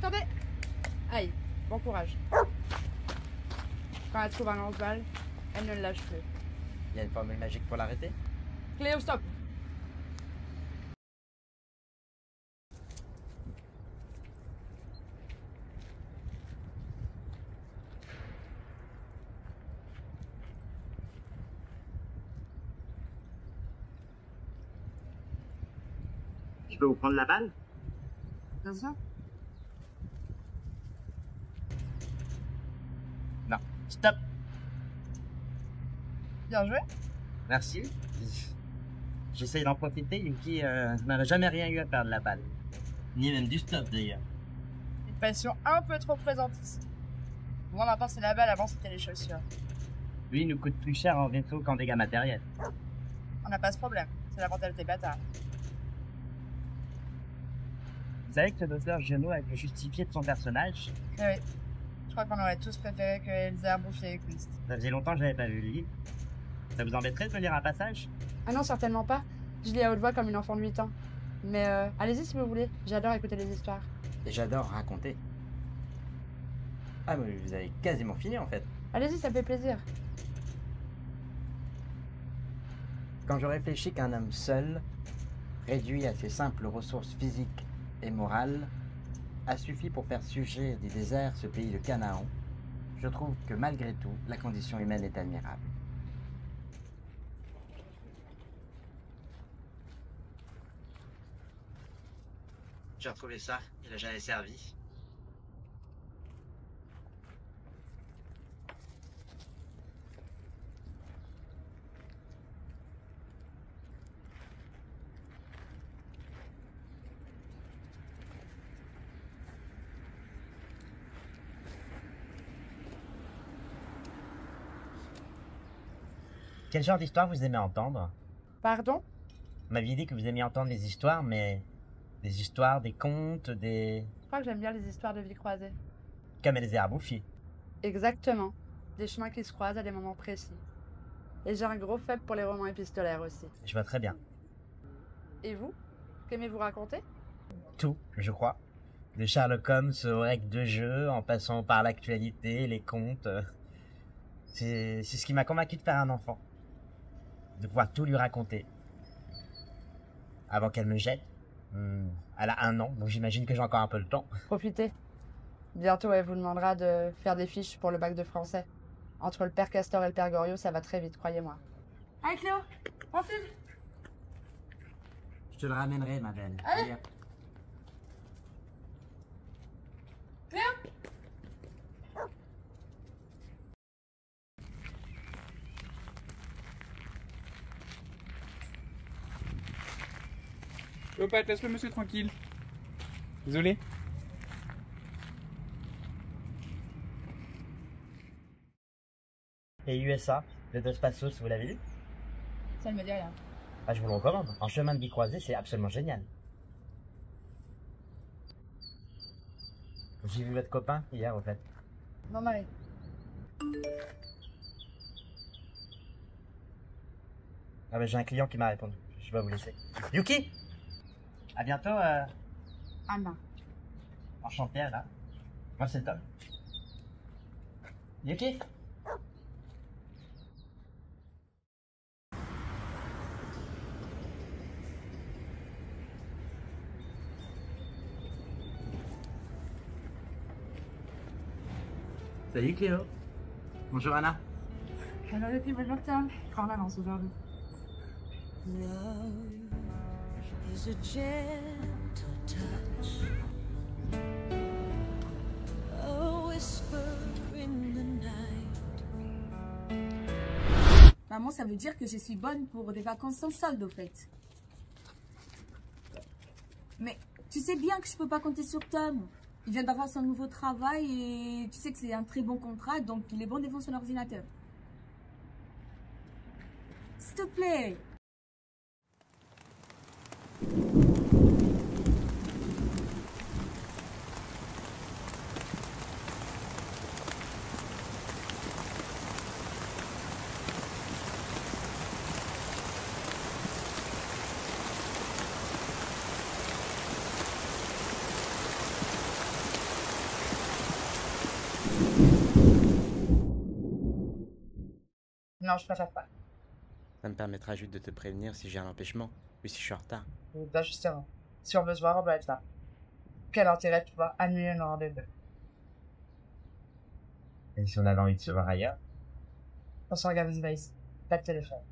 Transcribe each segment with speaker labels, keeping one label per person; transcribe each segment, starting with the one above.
Speaker 1: Attendez! Aïe, bon courage. Quand elle trouve un lance-balle, elle ne le lâche plus.
Speaker 2: Il y a une formule magique pour l'arrêter?
Speaker 1: Cléo, stop!
Speaker 2: Je peux vous prendre la balle?
Speaker 1: Bien sûr.
Speaker 2: Non. Stop!
Speaker 1: Bien joué.
Speaker 2: Merci. J'essaye d'en profiter, Yuki n'a jamais rien eu à perdre la balle. Ni même du stop d'ailleurs.
Speaker 1: Une passion un peu trop présente ici. Moi maintenant c'est la balle, avant c'était les chaussures.
Speaker 2: Lui, il nous coûte plus cher en veto qu'en dégâts matériels.
Speaker 1: On n'a pas ce problème, c'est la mentalité bâtard.
Speaker 2: Vous savez que le docteur Genot a été justifié de son personnage?
Speaker 1: Eh oui, je crois qu'on aurait tous préféré que Elsa Bouffier existe.
Speaker 2: Ça faisait longtemps que j'avais pas vu le livre. Ça vous embêterait de me lire un passage?
Speaker 1: Ah non, certainement pas. Je lis à haute voix comme une enfant de 8 ans. Mais allez-y si vous voulez, j'adore écouter les histoires.
Speaker 2: Et j'adore raconter. Ah mais vous avez quasiment fini en fait.
Speaker 1: Allez-y, ça me fait plaisir.
Speaker 2: Quand je réfléchis qu'un homme seul, réduit à ses simples ressources physiques et morales, a suffi pour faire surgir du désert ce pays de Canaan, je trouve que malgré tout, la condition humaine est admirable. J'ai retrouvé ça, il a jamais servi. Quel genre d'histoire vous aimez entendre?
Speaker 1: Pardon?
Speaker 2: Vous m'aviez dit que vous aimiez entendre les histoires, mais... des histoires, des contes, des...
Speaker 1: Je crois que j'aime bien les histoires de vie croisée.
Speaker 2: Comme Elsa Bouffier.
Speaker 1: Exactement. Des chemins qui se croisent à des moments précis. Et j'ai un gros faible pour les romans épistolaires aussi.
Speaker 2: Je vois très bien.
Speaker 1: Et vous? Qu'aimez-vous raconter?
Speaker 2: Tout, je crois. De Sherlock Holmes aux règles de jeu, en passant par l'actualité, les contes. C'est ce qui m'a convaincu de faire un enfant. De pouvoir tout lui raconter. Avant qu'elle me jette. Elle a 1 an, donc j'imagine que j'ai encore un peu le temps.
Speaker 1: Profitez. Bientôt, elle vous demandera de faire des fiches pour le bac de français. Entre le père Castor et le père Goriot, ça va très vite, croyez-moi. Allez Cléo, on file.
Speaker 2: Je te le ramènerai, ma belle.
Speaker 1: Allez. Cléo.
Speaker 3: Cléopâtre, laisse le monsieur tranquille. Désolé.
Speaker 2: Et USA, le Dos Passos, vous l'avez lu?
Speaker 1: Ça ne me dit rien.
Speaker 2: Ah, je vous le recommande. En chemin de vie croisée, c'est absolument génial. J'ai vu votre copain hier, au fait.
Speaker 1: Non, Marie.
Speaker 2: Ah bah, j'ai un client qui m'a répondu. Je vais vous laisser. Yuki! À bientôt,
Speaker 1: Anna.
Speaker 2: enchanté, là. Moi, c'est Tom. Yuki! Salut Cléo. Bonjour Anna.
Speaker 1: Alors les filles, bonjour Tom. Quand on avance aujourd'hui.
Speaker 4: Love is a gentle touch, a whisper in the night.
Speaker 5: Maman, ça veut dire que je suis bonne pour des vacances sans solde, au fait. Mais tu sais bien que je peux pas compter sur Tom. Il vient d'avoir son nouveau travail et tu sais que c'est un très bon contrat, donc il est bon devant son ordinateur. S'il te plaît.
Speaker 1: Non, je préfère pas.
Speaker 2: Ça me permettra juste de te prévenir si j'ai un empêchement ou si je suis en retard.
Speaker 1: Bah justement, si on veut se voir, on va être là. Quel intérêt de pouvoir annuler nos rendez-vous?
Speaker 2: Et si on avait envie de se voir ailleurs?
Speaker 1: On s'organise ici. Pas de téléphone.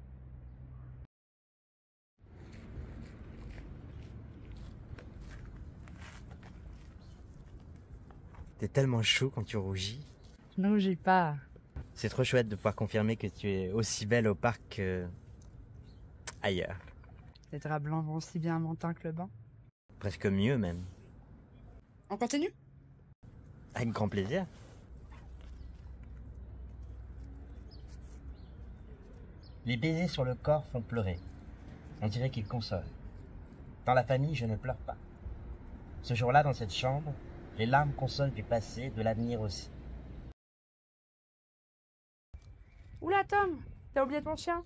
Speaker 2: T'es tellement chaud quand tu rougis.
Speaker 1: Je ne rougis pas.
Speaker 2: C'est trop chouette de pouvoir confirmer que tu es aussi belle au parc que ailleurs.
Speaker 1: Les draps blancs vont aussi bien à mon teint que le banc.
Speaker 2: Presque mieux même.
Speaker 1: On continue?
Speaker 2: Avec grand plaisir. Les baisers sur le corps font pleurer. On dirait qu'ils consolent. Dans la famille, je ne pleure pas. Ce jour-là, dans cette chambre, les larmes consolent du passé, de l'avenir aussi.
Speaker 1: Oula Tom, t'as oublié ton chien?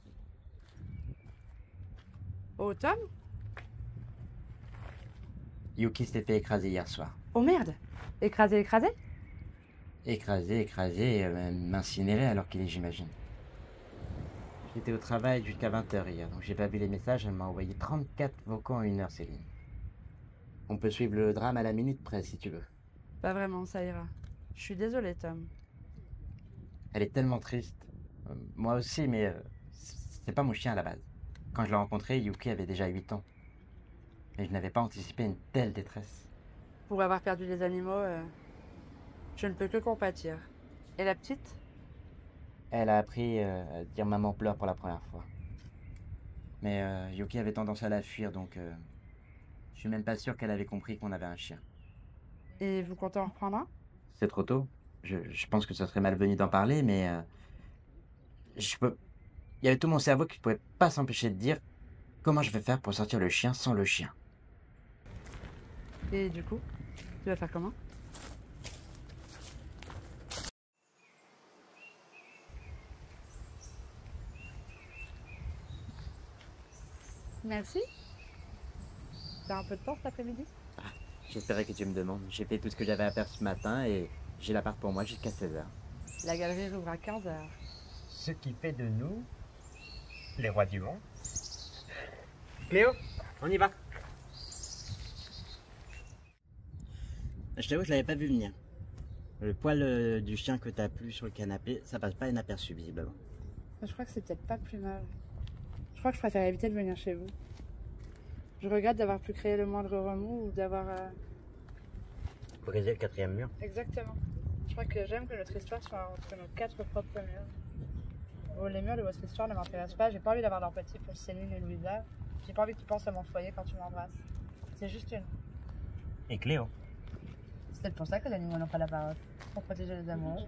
Speaker 1: Oh Tom?
Speaker 2: Yuki s'est fait écraser hier soir.
Speaker 1: Oh merde! Écrasé?
Speaker 2: Écrasé, même incinéré alors qu'il est, j'imagine. J'étais au travail jusqu'à 20h hier, donc j'ai pas vu les messages. Elle m'a envoyé 34 vocaux en 1 heure, Céline. On peut suivre le drame à la minute près, si tu veux.
Speaker 1: Pas vraiment, ça ira. Je suis désolée Tom.
Speaker 2: Elle est tellement triste. Moi aussi, mais c'est pas mon chien à la base. Quand je l'ai rencontré, Yuki avait déjà 8 ans. Et je n'avais pas anticipé une telle détresse.
Speaker 1: Pour avoir perdu les animaux, je ne peux que compatir. Et la petite?
Speaker 2: Elle a appris à dire maman pleure pour la première fois. Mais Yuki avait tendance à la fuir, donc je suis même pas sûr qu'elle avait compris qu'on avait un chien.
Speaker 1: Et vous comptez en reprendre un?
Speaker 2: C'est trop tôt. Je pense que ce serait malvenu d'en parler, mais je peux... Il y avait tout mon cerveau qui ne pouvait pas s'empêcher de dire comment je vais faire pour sortir le chien sans le chien.
Speaker 1: Et du coup, tu vas faire comment? Merci. T'as un peu de temps cet après-midi?
Speaker 2: J'espérais que tu me demandes. J'ai fait tout ce que j'avais à faire ce matin et j'ai l'appart pour moi jusqu'à 16h.
Speaker 1: La galerie rouvre à 15h.
Speaker 2: Ce qui fait de nous les rois du monde. Cléo, on y va. Je t'avoue, je l'avais pas vu venir. Le poil du chien que t'as plu sur le canapé, ça passe pas inaperçu visiblement.
Speaker 1: Je crois que c'est peut-être pas plus mal. Je crois que je préfère éviter de venir chez vous. Je regrette d'avoir pu créer le moindre remous ou d'avoir...
Speaker 2: Briser le 4e mur.
Speaker 1: Exactement. Je crois que j'aime que notre histoire soit entre nos 4 propres murs. Bon, les murs de votre histoire ne m'intéressent pas. J'ai pas envie d'avoir d'empathie pour Céline et Louisa. J'ai pas envie que tu penses à mon foyer quand tu m'embrasses. C'est juste une.
Speaker 2: Et Cléo.
Speaker 1: C'est peut-être pour ça que les animaux n'ont pas la parole. Pour protéger les amoureux.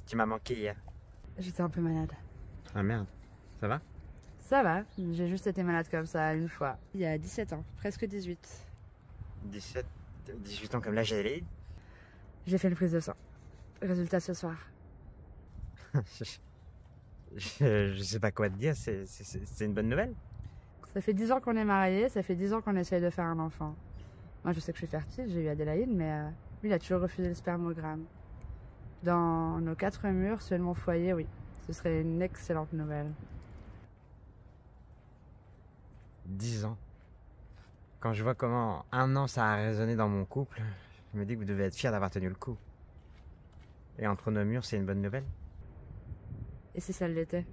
Speaker 2: Tu m'as manqué hier.
Speaker 1: J'étais un peu malade.
Speaker 2: Ah merde, ça va?
Speaker 1: Ça va, j'ai juste été malade comme ça une fois. Il y a 17 ans, presque 18.
Speaker 2: 18 ans comme là, j'allais.
Speaker 1: J'ai fait une prise de sang. Résultat ce soir.
Speaker 2: je sais pas quoi te dire, c'est une bonne nouvelle.
Speaker 1: Ça fait 10 ans qu'on est mariés, ça fait 10 ans qu'on essaye de faire un enfant. Moi, je sais que je suis fertile, j'ai eu Adélaïde, mais lui, il a toujours refusé le spermogramme. Dans nos 4 murs, seul mon foyer, oui. Ce serait une excellente nouvelle.
Speaker 2: 10 ans. Quand je vois comment 1 an ça a résonné dans mon couple, je me dis que vous devez être fiers d'avoir tenu le coup. Et entre nos murs, c'est une bonne nouvelle?
Speaker 1: Et si ça l'était?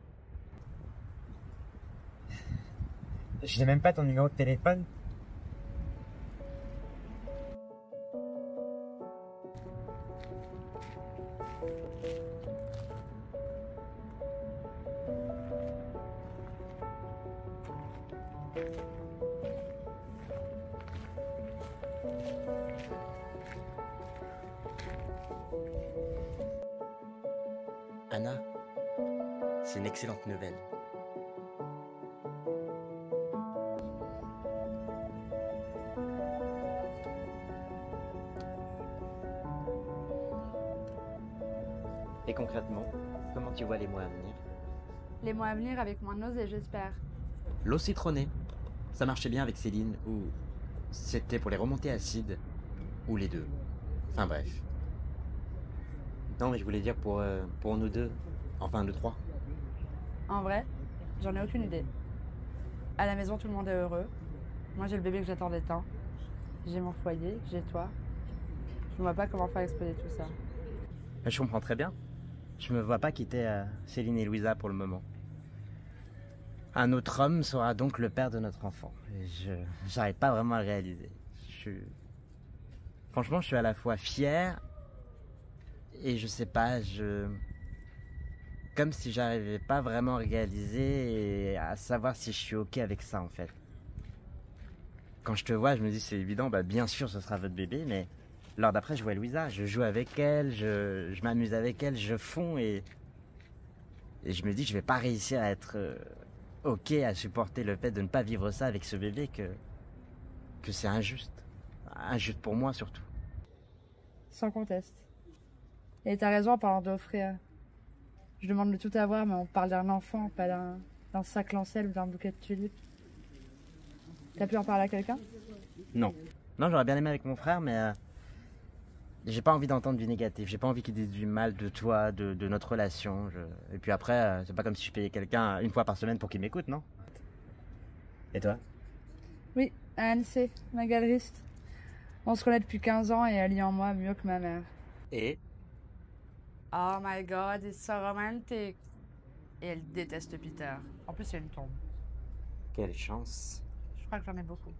Speaker 2: Je n'ai même pas ton numéro de téléphone. Anna, c'est une excellente nouvelle. Et concrètement, comment tu vois les mois à venir?
Speaker 1: Les mois à venir avec moins de nausées, j'espère.
Speaker 2: L'eau citronnée, ça marchait bien avec Céline, ou c'était pour les remontées acides, ou les deux. Enfin bref. Non, mais je voulais dire pour nous deux, enfin nous trois.
Speaker 1: En vrai, j'en ai aucune idée. À la maison, tout le monde est heureux. Moi, j'ai le bébé que j'attendais tant. J'ai mon foyer, j'ai toi. Je ne vois pas comment faire exploser tout ça.
Speaker 2: Je comprends très bien. Je me vois pas quitter Céline et Louisa pour le moment. Un autre homme sera donc le père de notre enfant. Et j'arrive pas vraiment à le réaliser. Franchement, je suis à la fois fier et je sais pas, comme si j'arrivais pas vraiment à réaliser et à savoir si je suis ok avec ça en fait. Quand je te vois, je me dis c'est évident, bah bien sûr ce sera votre bébé, mais lors d'après je vois Louisa, je joue avec elle, je m'amuse avec elle, je fonds et je me dis que je vais pas réussir à être ok à supporter le fait de ne pas vivre ça avec ce bébé, que c'est injuste. Injuste pour moi surtout.
Speaker 1: Sans conteste. Et t'as raison en parlant d'offrir. Je demande de tout avoir, mais on parle d'un enfant, pas d'un sac lancel ou d'un bouquet de tulipes. T'as pu en parler à quelqu'un?
Speaker 2: Non. Non, j'aurais bien aimé avec mon frère, mais j'ai pas envie d'entendre du négatif. J'ai pas envie qu'il dise du mal de toi, de notre relation. Et puis après, c'est pas comme si je payais quelqu'un 1 fois par semaine pour qu'il m'écoute, non? Et toi?
Speaker 1: Oui, Anne-C, ma galeriste. On se connaît depuis 15 ans et elle lit en moi mieux que ma mère.
Speaker 2: Et?
Speaker 1: Oh my god, it's so romantique. Et elle déteste Peter. En plus, elle me tombe.
Speaker 2: Quelle chance.
Speaker 1: Je crois que j'en ai beaucoup.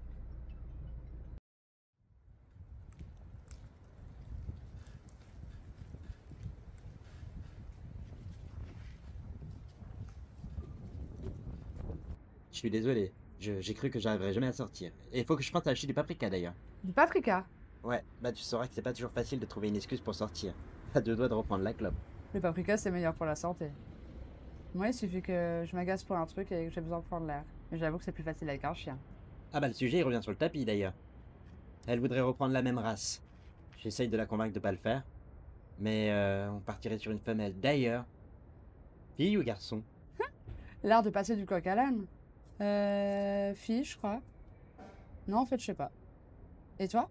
Speaker 2: Je suis désolé. J'ai cru que j'arriverais jamais à sortir. Et il faut que je pense à acheter du paprika d'ailleurs.
Speaker 1: Du paprika?
Speaker 2: Ouais, bah tu sauras que c'est pas toujours facile de trouver une excuse pour sortir. À 2 doigts de reprendre la clope.
Speaker 1: Le paprika, c'est meilleur pour la santé. Moi, il suffit que je m'agace pour un truc et que j'ai besoin de prendre l'air. Mais j'avoue que c'est plus facile avec un chien.
Speaker 2: Ah bah le sujet il revient sur le tapis d'ailleurs. Elle voudrait reprendre la même race. J'essaye de la convaincre de pas le faire. Mais on partirait sur une femelle. D'ailleurs, fille ou garçon?
Speaker 1: L'art de passer du coq à l'âne. Fille, je crois. Non, en fait, je sais pas. Et toi?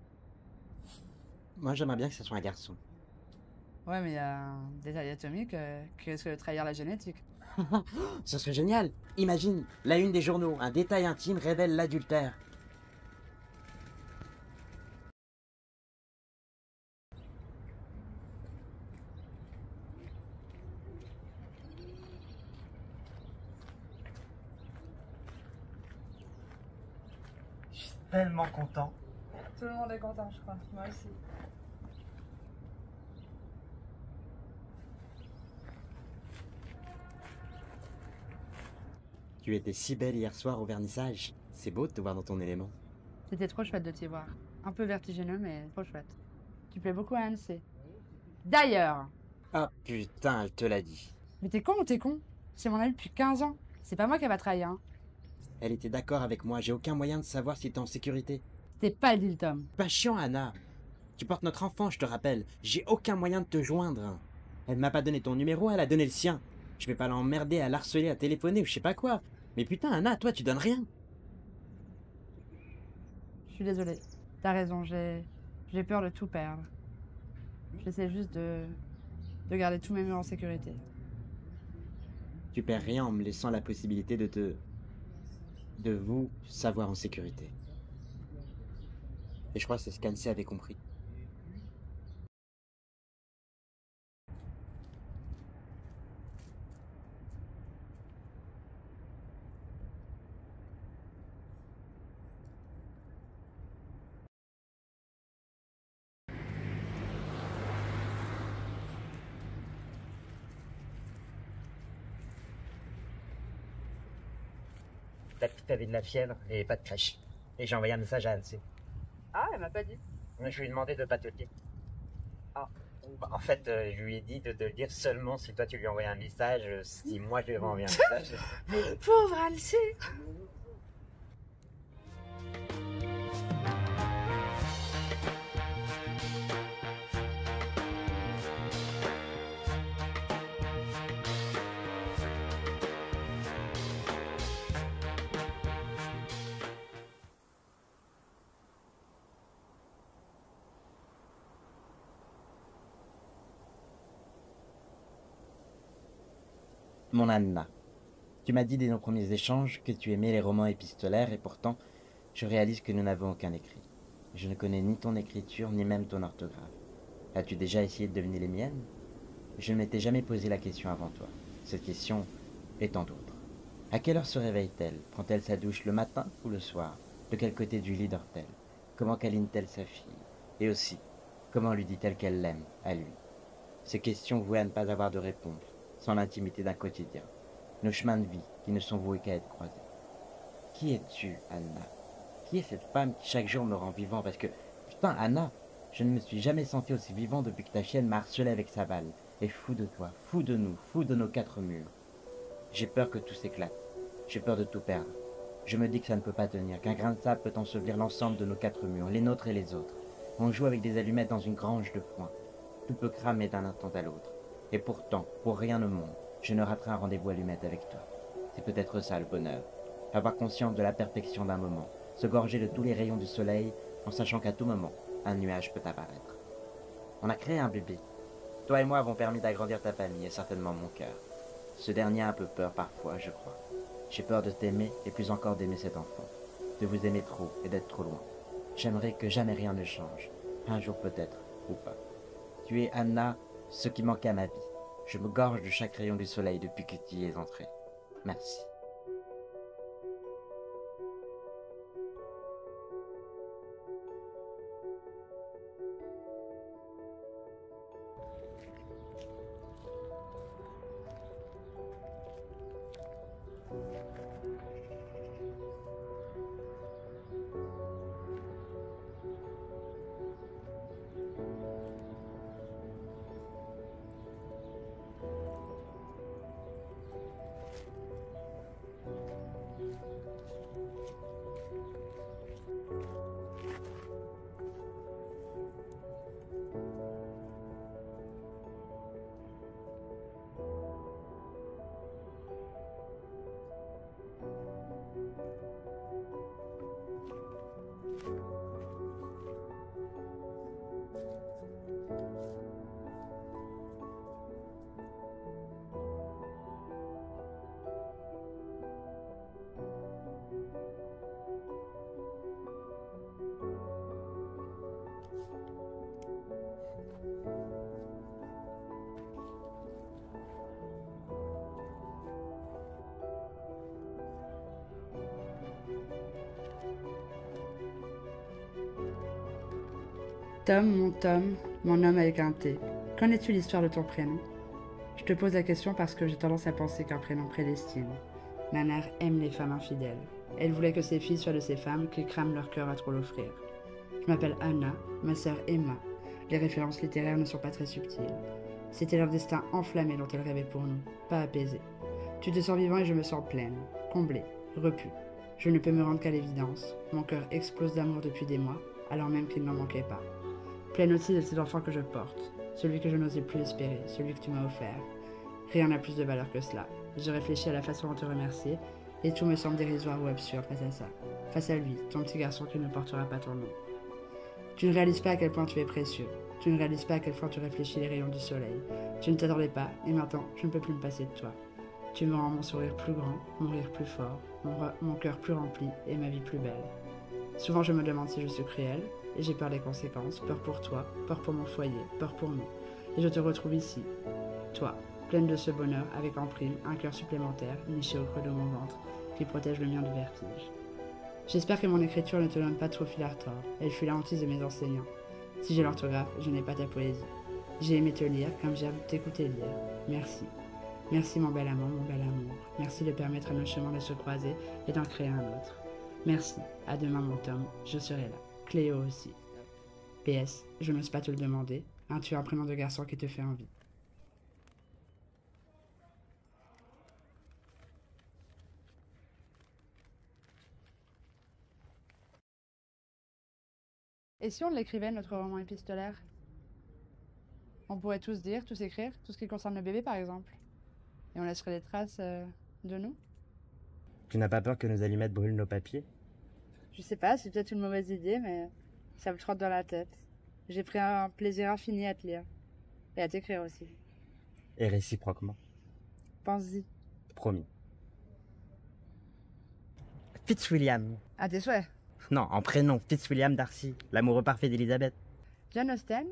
Speaker 2: Moi j'aimerais bien que ce soit un garçon.
Speaker 1: Ouais, mais il y a un détail atomique qui risque de trahir la génétique.
Speaker 2: Ce serait génial. Imagine, la une des journaux, un détail intime révèle l'adultère. Je suis tellement content.
Speaker 1: Tout le monde est content, je crois. Moi aussi.
Speaker 2: Tu étais si belle hier soir au vernissage. C'est beau de te voir dans ton élément.
Speaker 1: C'était trop chouette de t'y voir. Un peu vertigineux, mais trop chouette. Tu plais beaucoup à Anne-C. D'ailleurs!
Speaker 2: Ah putain, elle te l'a dit.
Speaker 1: Mais t'es con ou t'es con? C'est mon ami depuis 15 ans. C'est pas moi qui va trahir, hein.
Speaker 2: Elle était d'accord avec moi, j'ai aucun moyen de savoir si t'es en sécurité.
Speaker 1: T'es pas le deal, Tom.
Speaker 2: Pas chiant, Anna. Tu portes notre enfant, je te rappelle. J'ai aucun moyen de te joindre. Elle m'a pas donné ton numéro, elle a donné le sien. Je vais pas l'emmerder à l'harceler, à téléphoner ou je sais pas quoi. Mais putain, Anna, toi, tu donnes rien.
Speaker 1: suis désolée. T'as raison, j'ai peur de tout perdre. J'essaie juste de garder tous mes murs en sécurité.
Speaker 2: Tu perds rien en me laissant la possibilité de vous savoir en sécurité. Et je crois que c'est ce qu'Annecy avait compris.
Speaker 6: Ta petite avait de la fièvre et pas de crèche. Et j'ai envoyé un message à Annecy.
Speaker 1: Ah, elle m'a pas dit.
Speaker 6: Je lui ai demandé de pas te le dire.
Speaker 1: Ah.
Speaker 6: Bah, en fait, je lui ai dit de le dire seulement si toi tu lui envoyais un message, si moi je lui avais envoyé un message.
Speaker 1: Pauvre Annecy.
Speaker 2: Mon Anna, tu m'as dit dès nos premiers échanges que tu aimais les romans épistolaires et pourtant, je réalise que nous n'avons aucun écrit. Je ne connais ni ton écriture ni même ton orthographe. As-tu déjà essayé de deviner les miennes? Je ne m'étais jamais posé la question avant toi. Cette question et tant d'autres. À quelle heure se réveille-t-elle? Prend-elle sa douche le matin ou le soir? De quel côté du lit dort-elle? Comment câline-t-elle sa fille? Et aussi, comment lui dit-elle qu'elle l'aime, à lui? Ces questions vouées à ne pas avoir de réponse, sans l'intimité d'un quotidien. Nos chemins de vie qui ne sont voués qu'à être croisés. Qui es-tu, Anna? Qui est cette femme qui chaque jour me rend vivant? Parce que, putain, Anna, je ne me suis jamais senti aussi vivant depuis que ta chienne m'a harcelé avec sa balle. Et fou de toi, fou de nous, fou de nos 4 murs. J'ai peur que tout s'éclate. J'ai peur de tout perdre. Je me dis que ça ne peut pas tenir, qu'un grain de sable peut ensevelir l'ensemble de nos 4 murs, les nôtres et les autres. On joue avec des allumettes dans une grange de foin. Tout peut cramer d'un instant à l'autre. Et pourtant, pour rien au monde, je ne raterai un rendez-vous allumette avec toi. C'est peut-être ça le bonheur. Avoir conscience de la perfection d'un moment, se gorger de tous les rayons du soleil, en sachant qu'à tout moment, un nuage peut apparaître. On a créé un bébé. Toi et moi avons permis d'agrandir ta famille et certainement mon cœur. Ce dernier a un peu peur parfois, je crois. J'ai peur de t'aimer et plus encore d'aimer cet enfant. De vous aimer trop et d'être trop loin. J'aimerais que jamais rien ne change. Un jour peut-être, ou pas. Tu es, Anna, ce qui manquait à ma vie. Je me gorge de chaque rayon du soleil depuis que tu y es entrée. Merci.
Speaker 1: Tom, mon homme avec un T. Connais-tu l'histoire de ton prénom? Je te pose la question parce que j'ai tendance à penser qu'un prénom prédestine. Ma mère aime les femmes infidèles. Elle voulait que ses filles soient de ces femmes qui crament leur cœur à trop l'offrir. Je m'appelle Anna, ma sœur Emma. Les références littéraires ne sont pas très subtiles. C'était leur destin enflammé dont elle rêvait pour nous, pas apaisé. Tu te sens vivant et je me sens pleine, comblée, repue. Je ne peux me rendre qu'à l'évidence. Mon cœur explose d'amour depuis des mois, alors même qu'il n'en manquait pas. Pleine aussi de cet enfant que je porte, celui que je n'osais plus espérer, celui que tu m'as offert. Rien n'a plus de valeur que cela. Je réfléchis à la façon de te remercier Et tout me semble dérisoire ou absurde face à ça. Face à lui, ton petit garçon qui ne portera pas ton nom. Tu ne réalises pas à quel point tu es précieux. Tu ne réalises pas à quel point tu réfléchis les rayons du soleil. Tu ne t'attendais pas, et maintenant, je ne peux plus me passer de toi. Tu me rends mon sourire plus grand, mon rire plus fort, mon cœur plus rempli et ma vie plus belle. Souvent je me demande si je suis cruelle, et j'ai peur des conséquences, peur pour toi, peur pour mon foyer, peur pour nous. Et je te retrouve ici, toi, pleine de ce bonheur, avec en prime un cœur supplémentaire, niché au creux de mon ventre, qui protège le mien du vertige. J'espère que mon écriture ne te donne pas trop fil à retordre, elle fut la hantise de mes enseignants. Si j'ai l'orthographe, je n'ai pas ta poésie. J'ai aimé te lire comme j'ai t'écouter lire. Merci. Merci mon bel amant, mon bel amour. Merci de permettre à nos chemins de se croiser et d'en créer un autre. Merci. À demain mon Tom, je serai là. Cléo aussi. PS, je n'ose pas te le demander. As-tu un prénom de garçon qui te fait envie? Et si on l'écrivait, notre roman épistolaire? On pourrait tous dire, tous écrire, tout ce qui concerne le bébé par exemple. Et on laisserait des traces de nous.
Speaker 6: Tu n'as pas peur que nos allumettes brûlent nos papiers?
Speaker 1: Je sais pas, c'est peut-être une mauvaise idée, mais ça me trotte dans la tête. J'ai pris un plaisir infini à te lire. Et à t'écrire aussi.
Speaker 6: Et réciproquement.
Speaker 1: Pense-y.
Speaker 6: Promis. Fitzwilliam.
Speaker 1: À tes souhaits.
Speaker 6: Non, en prénom, Fitzwilliam Darcy, l'amoureux parfait d'Elisabeth.
Speaker 1: John Austen?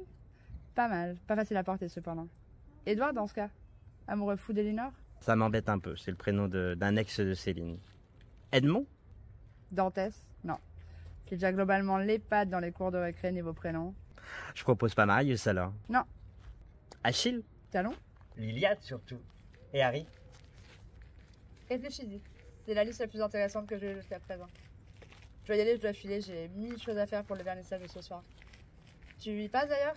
Speaker 1: Pas mal, pas facile à porter cependant. Edward dans ce cas? Amoureux fou d'Elinor?
Speaker 6: Ça m'embête un peu, c'est le prénom d'un ex de Céline. Edmond?
Speaker 1: Dantès? Non. J'ai déjà globalement les pattes dans les cours de récré niveau prénom.
Speaker 6: Je propose pas Marius alors.
Speaker 1: Non.
Speaker 6: Achille?
Speaker 1: Talon?
Speaker 6: Liliade surtout. Et Harry?
Speaker 1: Réfléchis-y. C'est la liste la plus intéressante que j'ai eue jusqu'à présent. Je dois y aller, je dois filer, j'ai 1000 choses à faire pour le vernissage de ce soir. Tu y passes d'ailleurs?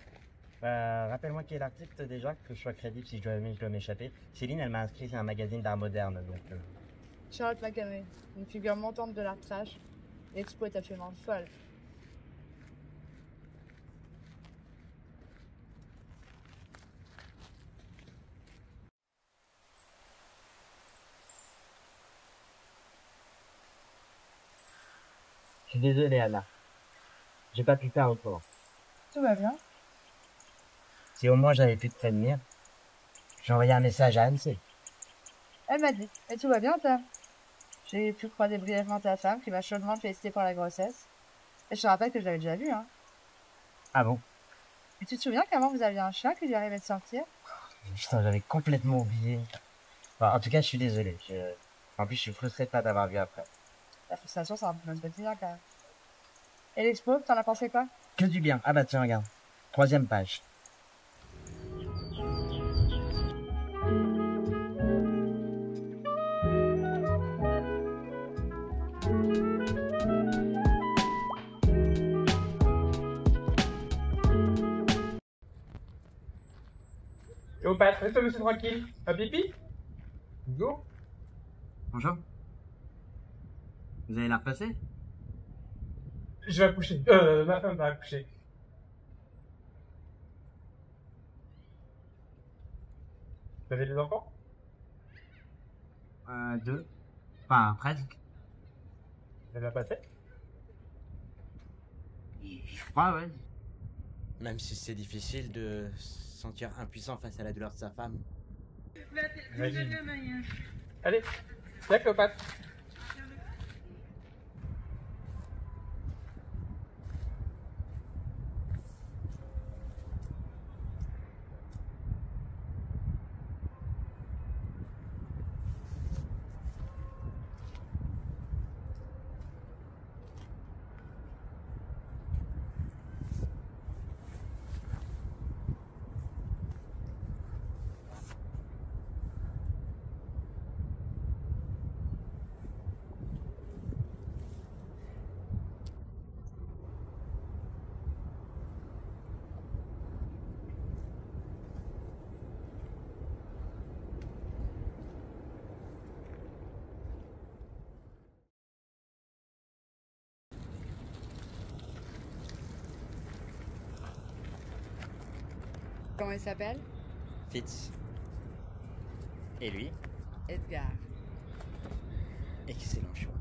Speaker 6: Rappelle-moi qui est l'artiste déjà, que je sois crédible si je dois m'échapper. Céline, elle m'a inscrit sur un magazine d'art moderne, donc...
Speaker 1: Charlotte McHenry, une figure montante de l'art trash. L'expo est absolument folle.
Speaker 6: Je suis désolé, Anna. J'ai pas pu faire autrement.
Speaker 1: Tout va bien.
Speaker 6: Si au moins j'avais pu te prévenir, j'ai envoyé un message à Annecy.
Speaker 1: Elle m'a dit. Et tout va bien, Tom? J'ai pu croiser brièvement ta femme qui m'a chaudement félicité pour la grossesse. Et je te rappelle que je l'avais déjà vue, hein.
Speaker 6: Ah bon?
Speaker 1: Et tu te souviens qu'avant vous aviez un chat qui lui arrivait de sortir?
Speaker 6: Putain, j'avais complètement oublié. Enfin, en tout cas, je suis désolé. En plus, je suis frustré de pas t'avoir vu après.
Speaker 1: La frustration, c'est un peu notre quotidien, quand même. Et l'expo, t'en as pensé quoi?
Speaker 6: Que du bien. Ah bah tiens, regarde. 3e page.
Speaker 3: Et on passe, reste monsieur tranquille. Un pipi? Go.
Speaker 6: Bonjour. Vous allez la repasser?
Speaker 3: Je vais accoucher. Ma femme va accoucher. Vous avez des enfants?
Speaker 6: 2. Enfin, presque.
Speaker 3: Elle l'a passé?
Speaker 6: Je crois, ouais.
Speaker 2: Même si c'est difficile de se sentir impuissant face à la douleur de sa femme.
Speaker 3: Vas-y. Allez, viens Cléopâtre.
Speaker 1: Comment il s'appelle?
Speaker 2: Fitz. Et lui?
Speaker 1: Edgar.
Speaker 2: Excellent choix.